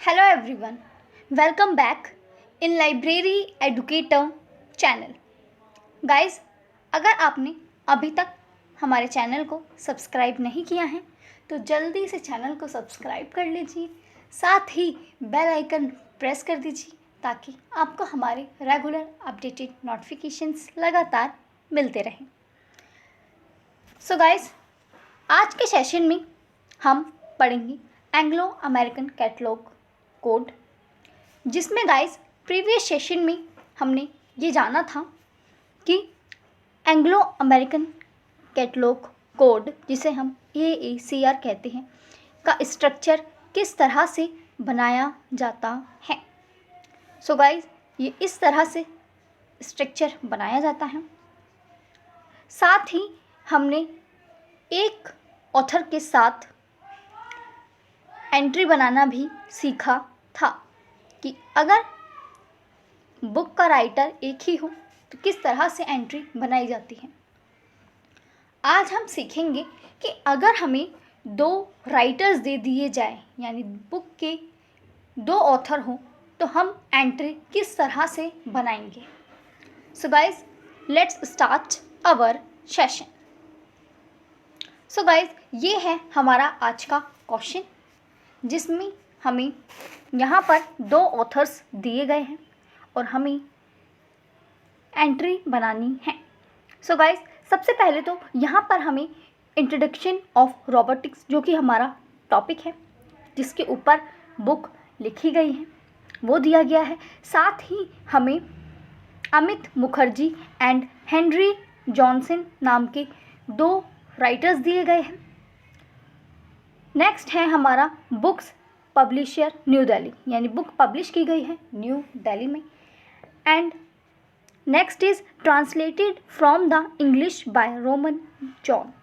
Hello everyone, welcome back in Library Educator channel. Guys, अगर आपने अभी तक हमारे चैनल को सब्सक्राइब नहीं किया है तो जल्दी से चैनल को सब्सक्राइब कर लीजिए, साथ ही बेल आइकन प्रेस कर दीजिए ताकि आपको हमारे रेगुलर अपडेटेड नोटिफिकेशंस लगातार मिलते रहें। सो गाइस, आज के सेशन में हम पढ़ेंगे एंग्लो अमेरिकन कैटलॉग कोड, जिसमें गाइस प्रीवियस सेशन में हमने ये जाना था कि एंग्लो अमेरिकन कैटलॉग कोड, जिसे हम AACR कहते हैं, का स्ट्रक्चर किस तरह से बनाया जाता है। सो गाइस, ये इस तरह से स्ट्रक्चर बनाया जाता है। साथ ही हमने एक ऑथर के साथ एंट्री बनाना भी सीखा था कि अगर बुक का राइटर एक ही हो तो किस तरह से एंट्री बनाई जाती है। आज हम सीखेंगे कि अगर हमें दो राइटर्स दे दिए जाए, यानी बुक के दो ऑथर हो, तो हम एंट्री किस तरह से बनाएंगे। So guys, let's start our session. So guys, ये है हमारा आज का क्वेश्चन, जिसमें हमें यहाँ पर दो ऑथर्स दिए गए हैं और हमें एंट्री बनानी है। सो गाइस, सबसे पहले तो यहाँ पर हमें इंट्रोडक्शन ऑफ रोबोटिक्स, जो कि हमारा टॉपिक है, जिसके ऊपर बुक लिखी गई है, वो दिया गया है। साथ ही हमें Amit Mukherjee and Henry Johnson नाम के दो राइटर्स दिए गए हैं। नेक्स्ट है हमारा बुक्स पब्लिशर न्यू दिल्ली, यानी बुक पब्लिश की गई है न्यू दिल्ली में। And next is translated from the English by Roman John,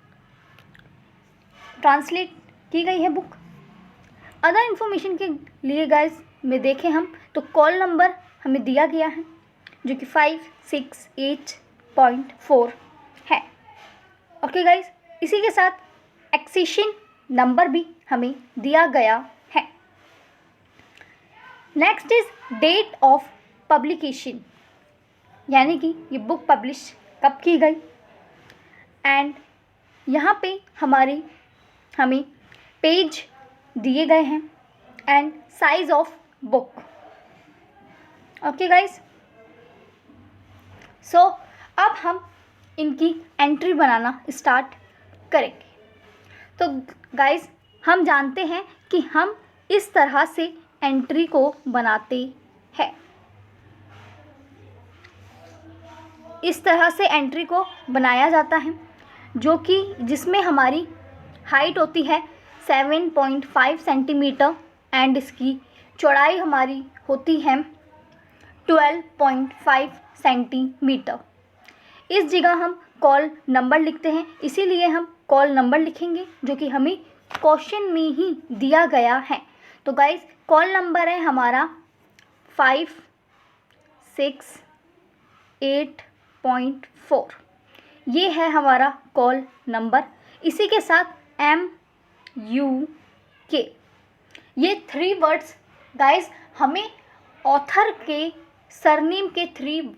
translate की गई है बुक। अदर इन्फॉर्मेशन के लिए गाइस में देखें हम तो कॉल नंबर हमें दिया गया है, जो कि 568.4 है। ओके गाइस, इसी के साथ एक्सेशन नंबर भी हमें दिया गया है। Next is date of publication, यानी कि ये बुक पब्लिश कब की गई। एंड यहाँ पे हमें पेज दिए गए हैं and size of book. Okay guys, so अब हम इनकी एंट्री बनाना स्टार्ट करेंगे। तो गाइस, हम जानते हैं कि हम इस तरह से एंट्री को बनाते हैं। इस तरह से एंट्री को बनाया जाता है, जो कि जिसमें हमारी हाइट होती है 7.5 सेंटीमीटर एंड इसकी चौड़ाई हमारी होती है 12.5 सेंटीमीटर। इस जगह हम कॉल नंबर लिखते हैं, इसीलिए हम कॉल नंबर लिखेंगे, जो कि हमें क्वेश्चन में ही दिया गया है। तो गाइस, कॉल नंबर है हमारा 568.4, ये है हमारा कॉल नंबर। इसी के साथ MUK, ये 3 वर्ड्स गाइस हमें ऑथर के सरनेम के 3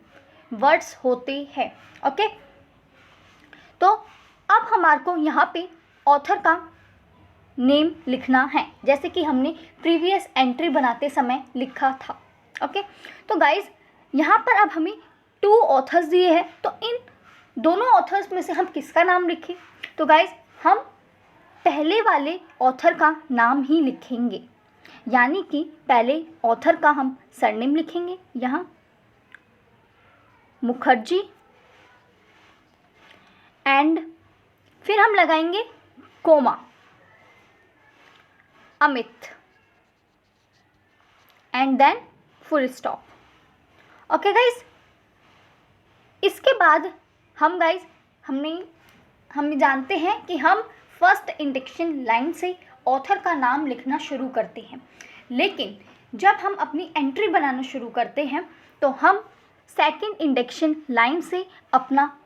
वर्ड्स होते हैं। ओके, तो अब हमारे को यहाँ पे ऑथर का नेम लिखना है, जैसे कि हमने प्रीवियस एंट्री बनाते समय लिखा था। ओके, तो गाइस, यहाँ पर अब हमें 2 ऑथर्स दिए हैं, तो इन दोनों ऑथर्स में से हम किसका नाम लिखें। तो गाइस, हम पहले वाले ऑथर का नाम ही लिखेंगे, यानी कि पहले ऑथर का हम सरनेम लिखेंगे, यहाँ मुखर्जी, एंड फिर हम लगाएंगे comma, Amit, and then full stop. Okay guys, इसके बाद हम गाइस हम जानते हैं कि हम फर्स्ट इंडेक्शन लाइन से ऑथर का नाम लिखना शुरू करते हैं, लेकिन जब हम अपनी एंट्री बनाना शुरू करते हैं तो हम सेकंड इंडेक्शन लाइन से अपना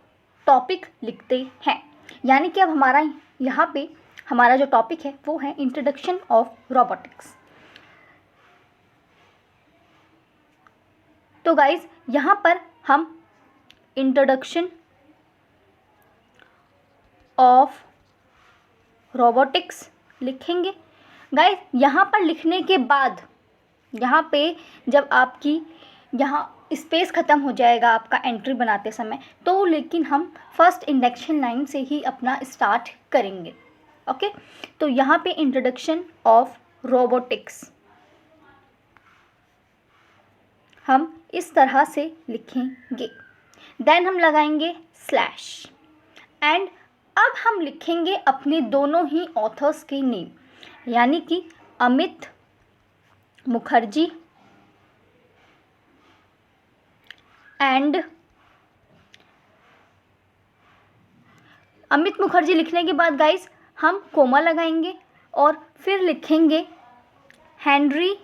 टॉपिक लिखते हैं। यानी कि अब हमारा यहाँ पे हमारा जो टॉपिक है वो है इंट्रोडक्शन ऑफ रोबोटिक्स। तो गाइज यहाँ पर हम इंट्रोडक्शन ऑफ रोबोटिक्स लिखेंगे। गाइज यहाँ पर लिखने के बाद यहाँ पे जब आपकी यहाँ स्पेस ख़त्म हो जाएगा आपका एंट्री बनाते समय, तो लेकिन हम फर्स्ट इंडेक्शन लाइन से ही अपना स्टार्ट करेंगे। ओके, तो यहाँ पे इंट्रोडक्शन ऑफ रोबोटिक्स हम इस तरह से लिखेंगे। देन हम लगाएंगे स्लैश एंड अब हम लिखेंगे अपने दोनों ही ऑथर्स के नेम, यानी कि अमित मुखर्जी एंड अमित मुखर्जी लिखने के बाद गाइस हम कोमा लगाएंगे और फिर लिखेंगे Henry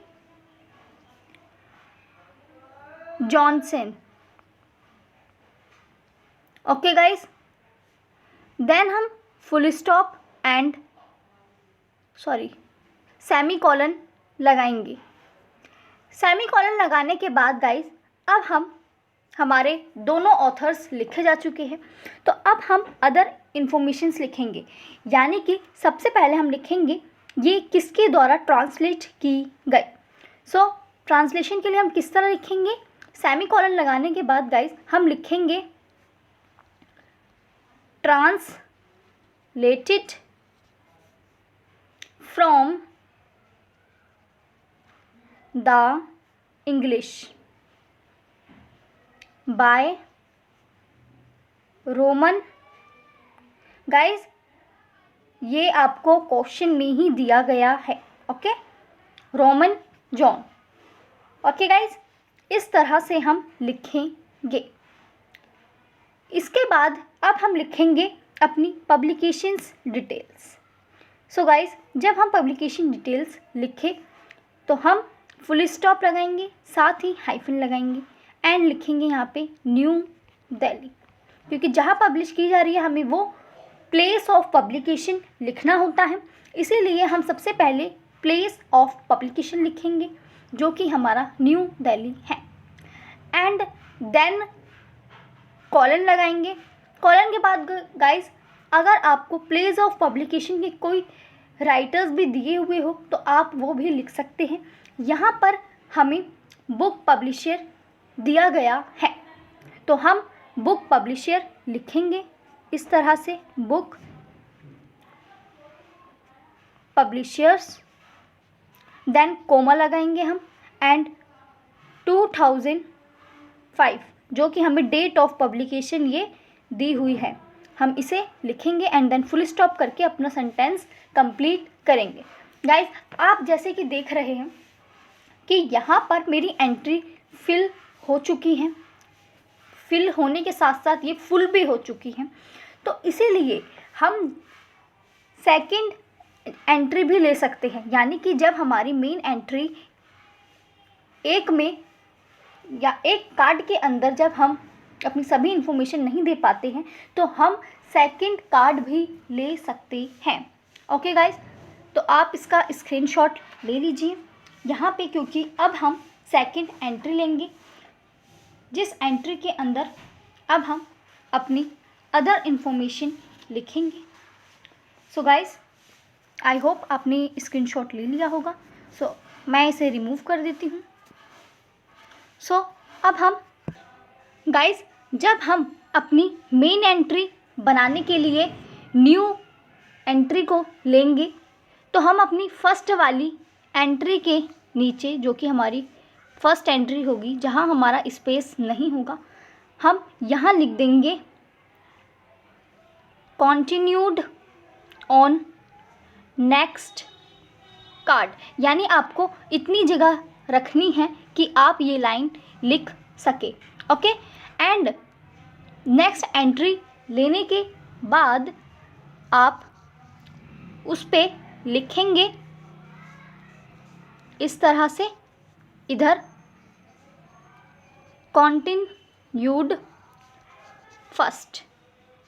Johnson. Okay guys, then हम full stop and semicolon लगाएंगे। सेमी कॉलन लगाने के बाद गाइस अब हम हमारे दोनों ऑथर्स लिखे जा चुके हैं, तो अब हम अदर इन्फॉर्मेशंस लिखेंगे, यानी कि सबसे पहले हम लिखेंगे ये किसके द्वारा ट्रांसलेट की गई। सो ट्रांसलेशन के लिए हम किस तरह लिखेंगे, सेमी कॉलन लगाने के बाद गाइस हम लिखेंगे translated from the English by Roman. Guys ये आपको क्वेश्चन में ही दिया गया है। Okay, Roman John. Okay guys, इस तरह से हम लिखेंगे। इसके बाद अब हम लिखेंगे अपनी पब्लिकेशंस डिटेल्स। सो गाइस जब हम पब्लिकेशन डिटेल्स लिखें तो हम फुल स्टॉप लगाएंगे, साथ ही हाइफन लगाएंगे एंड लिखेंगे यहाँ पे न्यू दिल्ली, क्योंकि जहाँ पब्लिश की जा रही है हमें वो प्लेस ऑफ पब्लिकेशन लिखना होता है, इसीलिए हम सबसे पहले प्लेस ऑफ पब्लिकेशन लिखेंगे जो कि हमारा न्यू दिल्ली है। एंड देन कॉलन लगाएंगे। कॉलन के बाद गाइस अगर आपको प्लेस ऑफ पब्लिकेशन के कोई राइटर्स भी दिए हुए हो तो आप वो भी लिख सकते हैं। यहाँ पर हमें बुक पब्लिशर दिया गया है, तो हम बुक पब्लिशर लिखेंगे इस तरह से, बुक पब्लिशर्स, देन कोमा लगाएंगे हम एंड 2005 जो कि हमें डेट ऑफ पब्लिकेशन ये दी हुई है, हम इसे लिखेंगे एंड देन फुल स्टॉप करके अपना सेंटेंस कंप्लीट करेंगे। गाइस आप जैसे कि देख रहे हैं कि यहाँ पर मेरी एंट्री फिल हो चुकी है, फिल होने के साथ साथ ये फुल भी हो चुकी है, तो इसीलिए हम सेकंड एंट्री भी ले सकते हैं, यानी कि जब हमारी मेन एंट्री एक में या एक कार्ड के अंदर जब हम अपनी सभी इन्फॉर्मेशन नहीं दे पाते हैं तो हम सेकंड कार्ड भी ले सकते हैं। ओके गाइस, तो आप इसका स्क्रीनशॉट ले लीजिए यहाँ पे, क्योंकि अब हम सेकंड एंट्री लेंगे जिस एंट्री के अंदर अब हम अपनी अदर इन्फॉर्मेशन लिखेंगे। सो गाइस आई होप आपने स्क्रीनशॉट ले लिया होगा। सो मैं इसे रिमूव कर देती हूँ। सो अब हम गाइस जब हम अपनी मेन एंट्री बनाने के लिए न्यू एंट्री को लेंगे तो हम अपनी फर्स्ट वाली एंट्री के नीचे जो कि हमारी फर्स्ट एंट्री होगी, जहाँ हमारा स्पेस नहीं होगा, हम यहाँ लिख देंगे कॉन्टिन्यूड ऑन नेक्स्ट कार्ड, यानी आपको इतनी जगह रखनी है कि आप ये लाइन लिख सके। ओके, एंड नेक्स्ट एंट्री लेने के बाद आप उस पे लिखेंगे इस तरह से, इधर कॉन्टिन्यूड फर्स्ट,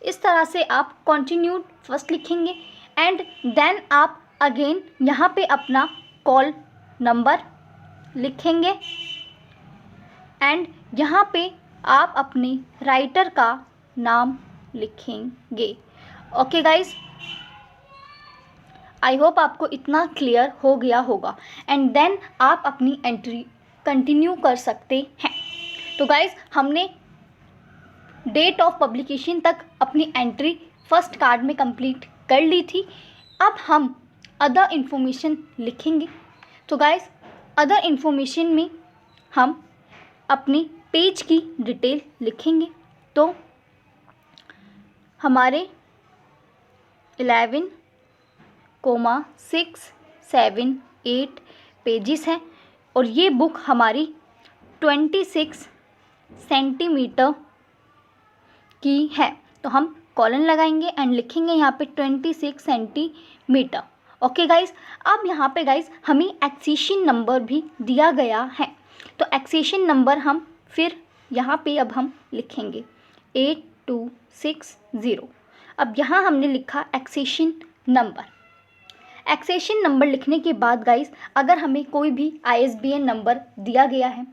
इस तरह से आप कॉन्टिन्यूड फर्स्ट लिखेंगे एंड देन आप अगेन यहाँ पे अपना कॉल नंबर लिखेंगे एंड यहाँ पे आप अपने राइटर का नाम लिखेंगे। ओके गाइज, आई होप आपको इतना क्लियर हो गया होगा। एंड देन आप अपनी एंट्री कंटिन्यू कर सकते हैं। तो गाइज, हमने डेट ऑफ पब्लिकेशन तक अपनी एंट्री फर्स्ट कार्ड में कंप्लीट कर ली थी। अब हम अदर इन्फॉर्मेशन लिखेंगे। तो गाइज, अदर इन्फॉर्मेशन में हम अपनी पेज की डिटेल लिखेंगे। तो हमारे 11,6, 7, 8 पेजेस हैं और ये बुक हमारी 26 सेंटीमीटर की है। तो हम कॉलन लगाएंगे एंड लिखेंगे यहाँ पे 26 सेंटीमीटर। ओके गाइज, अब यहाँ पे गाइज हमें एक्सेशन नंबर भी दिया गया है। तो एक्सेशन नंबर हम फिर यहाँ पे अब हम लिखेंगे 8260। अब यहाँ हमने लिखा एक्सेशन नंबर। एक्सेशन नंबर लिखने के बाद गाइज अगर हमें कोई भी ISBN नंबर दिया गया है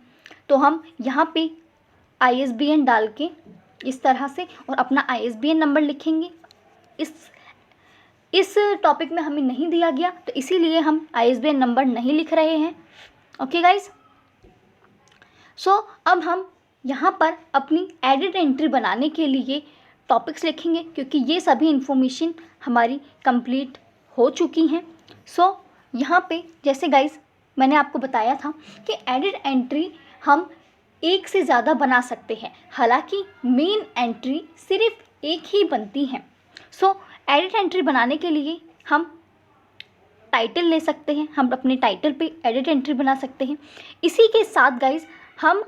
तो हम यहाँ पे ISBN डाल के इस तरह से और अपना ISBN नंबर लिखेंगे। इस टॉपिक में हमें नहीं दिया गया तो इसीलिए हम ISBN नंबर नहीं लिख रहे हैं। ओके गाइज, सो अब हम यहाँ पर अपनी एडिट एंट्री बनाने के लिए टॉपिक्स लिखेंगे क्योंकि ये सभी इन्फॉर्मेशन हमारी कंप्लीट हो चुकी हैं। सो यहाँ पे जैसे गाइज मैंने आपको बताया था कि एडिट एंट्री हम एक से ज़्यादा बना सकते हैं, हालांकि मेन एंट्री सिर्फ एक ही बनती है। सो एडिट एंट्री बनाने के लिए हम टाइटल ले सकते हैं, हम अपने टाइटल पे एडिट एंट्री बना सकते हैं। इसी के साथ गाइज हम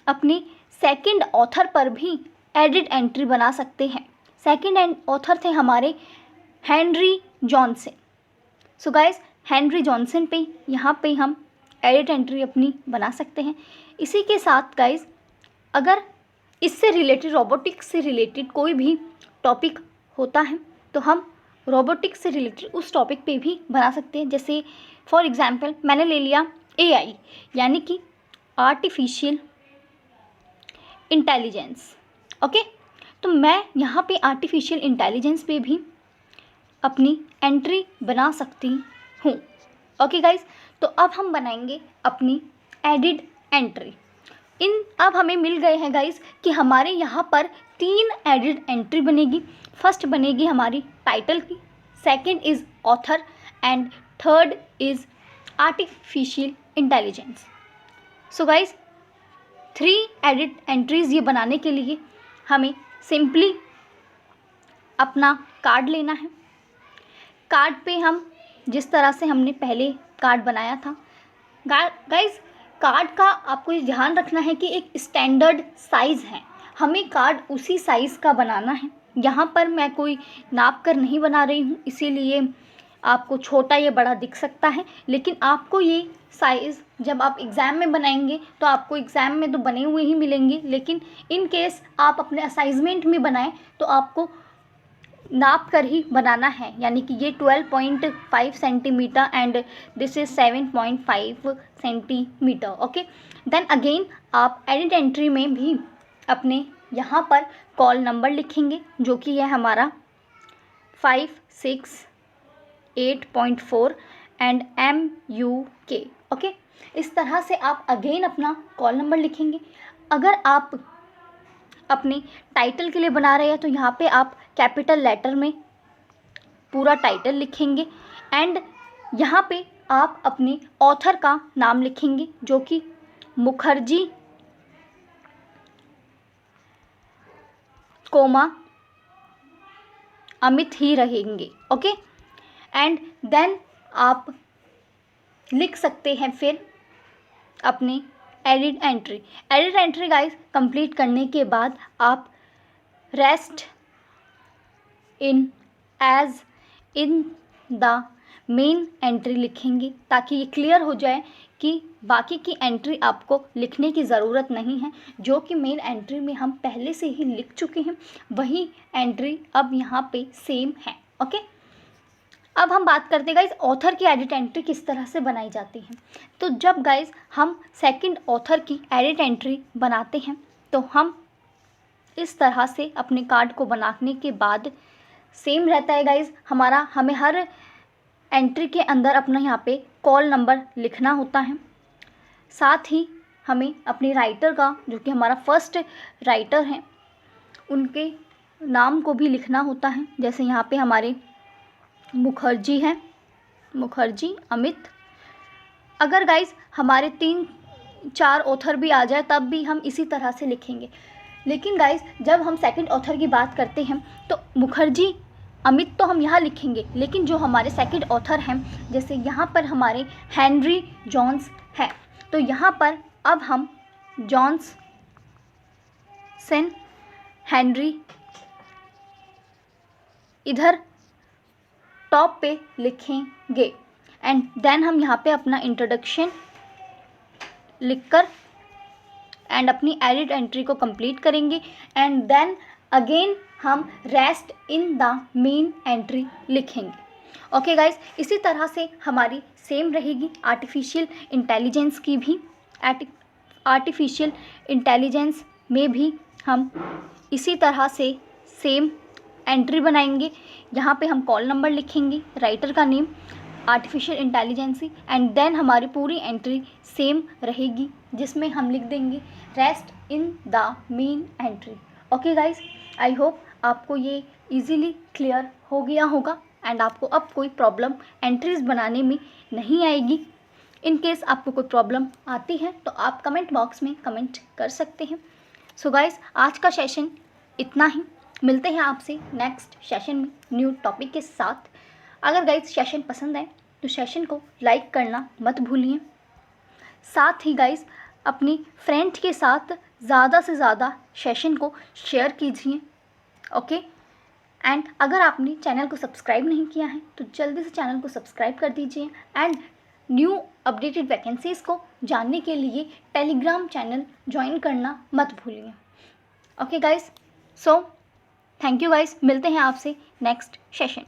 अपने सेकंड ऑथर पर भी एडिट एंट्री बना सकते हैं। सेकंड ऑथर थे हमारे Henry Johnson. So guys Henry Johnson पे यहाँ पे हम एडिट एंट्री अपनी बना सकते हैं। इसी के साथ गाइज अगर इससे रिलेटेड रोबोटिक्स से रिलेटेड कोई भी टॉपिक होता है तो हम रोबोटिक्स से रिलेटेड उस टॉपिक पे भी बना सकते हैं। जैसे फॉर एग्जांपल मैंने ले लिया AI यानी कि आर्टिफिशियल इंटेलिजेंस। ओके, तो मैं यहाँ पे आर्टिफिशियल इंटेलिजेंस पे भी अपनी एंट्री बना सकती हूँ। ओके गाइज, तो अब हम बनाएंगे अपनी एडिट एंट्री। अब हमें मिल गए हैं गाइज कि हमारे यहाँ पर 3 एडिट एंट्री बनेगी। फर्स्ट बनेगी हमारी टाइटल की, second is author and third is artificial intelligence. So guys 3 edit entries ये बनाने के लिए हमें सिंपली अपना कार्ड लेना है। कार्ड पे हम जिस तरह से हमने पहले कार्ड बनाया था गाइज, कार्ड का आपको ये ध्यान रखना है कि एक स्टैंडर्ड साइज़ है, हमें कार्ड उसी साइज़ का बनाना है। यहाँ पर मैं कोई नाप कर नहीं बना रही हूँ, इसीलिए आपको छोटा या बड़ा दिख सकता है, लेकिन आपको ये साइज़ जब आप एग्ज़ाम में बनाएंगे तो आपको एग्ज़ाम में तो बने हुए ही मिलेंगे, लेकिन इन केस आप अपने असाइनमेंट में बनाएं तो आपको नाप कर ही बनाना है। यानी कि ये 12.5 centimetre and this is 7.5 centimetre. Okay, then again आप एडिट एंट्री में भी अपने यहाँ पर कॉल नंबर लिखेंगे जो कि है हमारा 568.4 एंड MUK। ओके, इस तरह से आप अगेन अपना कॉल नंबर लिखेंगे। अगर आप अपने टाइटल के लिए बना रहे हैं तो यहाँ पे आप कैपिटल लेटर में पूरा टाइटल लिखेंगे एंड यहाँ पे आप अपने ऑथर का नाम लिखेंगे जो कि मुखर्जी कोमा अमित ही रहेंगे। ओके, एंड देन आप लिख सकते हैं फिर अपनी edit entry. Edit entry guys complete करने के बाद आप rest in as in the main entry लिखेंगे ताकि ये क्लियर हो जाए कि बाकी की एंट्री आपको लिखने की ज़रूरत नहीं है। जो कि मेन एंट्री में हम पहले से ही लिख चुके हैं वही एंट्री अब यहाँ पे सेम है। ओके, अब हम बात करते हैं गाइज ऑथर की एडिट एंट्री किस तरह से बनाई जाती है। तो जब गाइज हम सेकंड ऑथर की एडिट एंट्री बनाते हैं तो हम इस तरह से अपने कार्ड को बनाने के बाद सेम रहता है गाइज हमारा, हमें हर एंट्री के अंदर अपना यहाँ पे कॉल नंबर लिखना होता है। साथ ही हमें अपने राइटर का, जो कि हमारा फर्स्ट राइटर हैं, उनके नाम को भी लिखना होता है। जैसे यहाँ पे हमारे मुखर्जी हैं, मुखर्जी अमित। अगर गाइज हमारे 3-4 ऑथर भी आ जाए तब भी हम इसी तरह से लिखेंगे। लेकिन गाइज जब हम सेकंड ऑथर की बात करते हैं तो मुखर्जी अमित तो हम यहाँ लिखेंगे, लेकिन जो हमारे सेकंड ऑथर हैं, जैसे यहाँ पर हमारे हेनरी जॉन्स है, तो यहाँ पर अब हम जॉनसन हेनरी इधर टॉप पे लिखेंगे। एंड देन हम यहाँ पे अपना इंट्रोडक्शन लिखकर एंड अपनी एडिट एंट्री को कंप्लीट करेंगे। एंड देन अगेन हम rest in the main entry लिखेंगे। ओके गाइज, इसी तरह से हमारी सेम रहेगी आर्टिफिशियल इंटेलिजेंस की भी। आर्टिफिशियल इंटेलिजेंस में भी हम इसी तरह से सेम एंट्री बनाएंगे। यहाँ पे हम कॉल नंबर लिखेंगे, राइटर का name, artificial intelligency, and then हमारी पूरी एंट्री सेम रहेगी जिसमें हम लिख देंगे rest in the main entry. Okay guys, I hope आपको ये इजीली क्लियर हो गया होगा एंड आपको अब कोई प्रॉब्लम एंट्रीज बनाने में नहीं आएगी। इन केस आपको कोई प्रॉब्लम आती है तो आप कमेंट बॉक्स में कमेंट कर सकते हैं। सो गाइज, आज का सेशन इतना ही। मिलते हैं आपसे नेक्स्ट सेशन में न्यू टॉपिक के साथ। अगर गाइज सेशन पसंद आए तो सेशन को लाइक करना मत भूलिए। साथ ही गाइज अपनी फ्रेंड के साथ ज़्यादा से ज़्यादा सेशन को शेयर कीजिए। ओके, एंड अगर आपने चैनल को सब्सक्राइब नहीं किया है तो जल्दी से चैनल को सब्सक्राइब कर दीजिए। एंड न्यू अपडेटेड वैकेंसीज़ को जानने के लिए टेलीग्राम चैनल ज्वाइन करना मत भूलिए। Okay guys, so thank you guys, मिलते हैं आपसे नेक्स्ट सेशन।